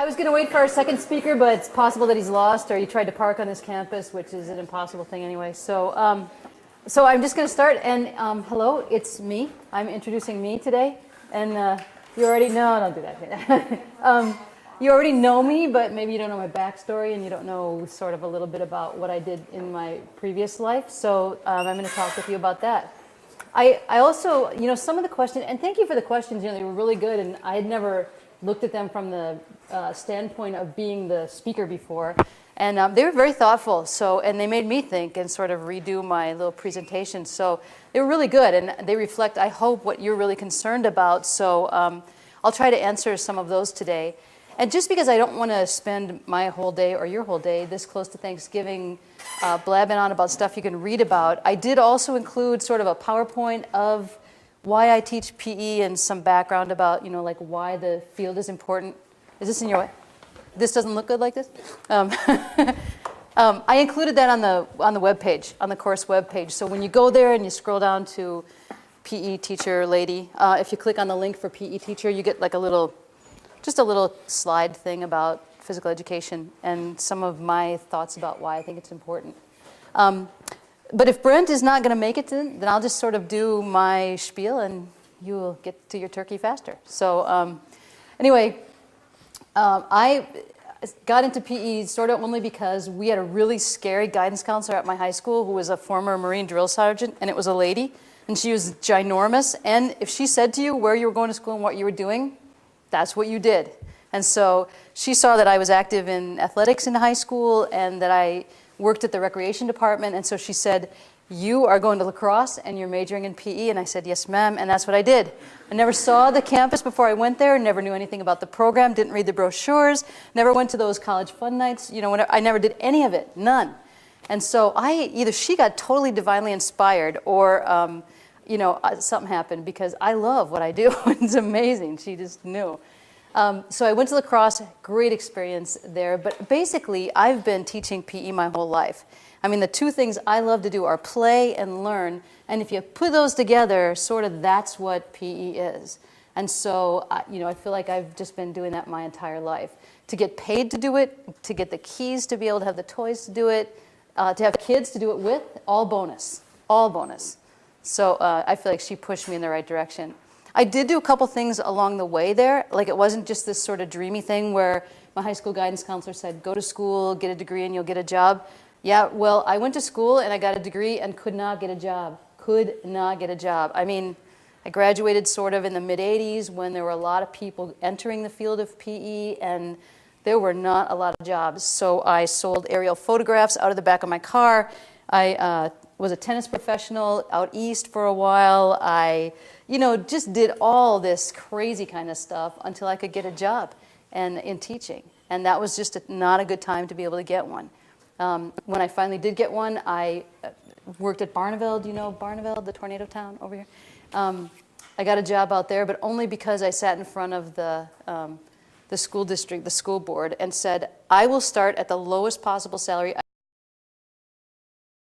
I was going to wait for our second speaker, but it's possible that he's lost or he tried to park on this campus, which is an impossible thing anyway. So I'm just going to start. And hello, it's me. I'm introducing me today. And you already know, don't do that. You already know me, but maybe you don't know my backstory and you don't know sort of a little bit about what I did in my previous life. So I'm going to talk with you about that. I also, some of the questions, and thank you for the questions, they were really good, and I had never looked at them from the standpoint of being the speaker before. And they were very thoughtful, and they made me think and sort of redo my little presentation. So they were really good, and they reflect, I hope, what you're really concerned about. So I'll try to answer some of those today. And just because I don't want to spend my whole day or your whole day this close to Thanksgiving blabbing on about stuff you can read about, I did also include sort of a PowerPoint of why I teach PE and some background about, like why the field is important. Is this in your way? This doesn't look good like this? I included that on the web page, on the course web page. So when you go there and you scroll down to PE teacher lady, if you click on the link for PE teacher, you get like just a little slide thing about physical education and some of my thoughts about why I think it's important. But if Brent is not going to make it, then I'll just sort of do my spiel and you will get to your turkey faster. So anyway, I got into PE sort of only because we had a really scary guidance counselor at my high school who was a former Marine drill sergeant, and it was a lady, and she was ginormous. And if she said to you where you were going to school and what you were doing, that's what you did. And so she saw that I was active in athletics in high school and that I worked at the recreation department. And so she said, you are going to lacrosse and you're majoring in PE. And I said, yes, ma'am. And that's what I did. I never saw the campus before I went there, never knew anything about the program, didn't read the brochures, never went to those college fun nights. I never did any of it, none. And so either she got totally divinely inspired or something happened because I love what I do. It's amazing. She just knew. So I went to lacrosse, great experience there. But basically, I've been teaching PE my whole life. I mean, the two things I love to do are play and learn. And if you put those together, sort of that's what PE is. And so, I feel like I've just been doing that my entire life. To get paid to do it, to get the keys to be able to have the toys to do it, to have kids to do it with, all bonus. All bonus. So I feel like she pushed me in the right direction. I did do a couple things along the way there. Like it wasn't just this sort of dreamy thing where my high school guidance counselor said, go to school, get a degree, and you'll get a job. Yeah, well, I went to school and I got a degree and could not get a job. Could not get a job. I mean, I graduated sort of in the mid-'80s when there were a lot of people entering the field of PE and there were not a lot of jobs. So I sold aerial photographs out of the back of my car. I was a tennis professional out east for a while. I, just did all this crazy kind of stuff until I could get a job in teaching. And that was just not a good time to be able to get one. When I finally did get one, I worked at Barneveld. Do you know Barneveld, the tornado town over here? I got a job out there, but only because I sat in front of the school district, the school board, and said, I will start at the lowest possible salary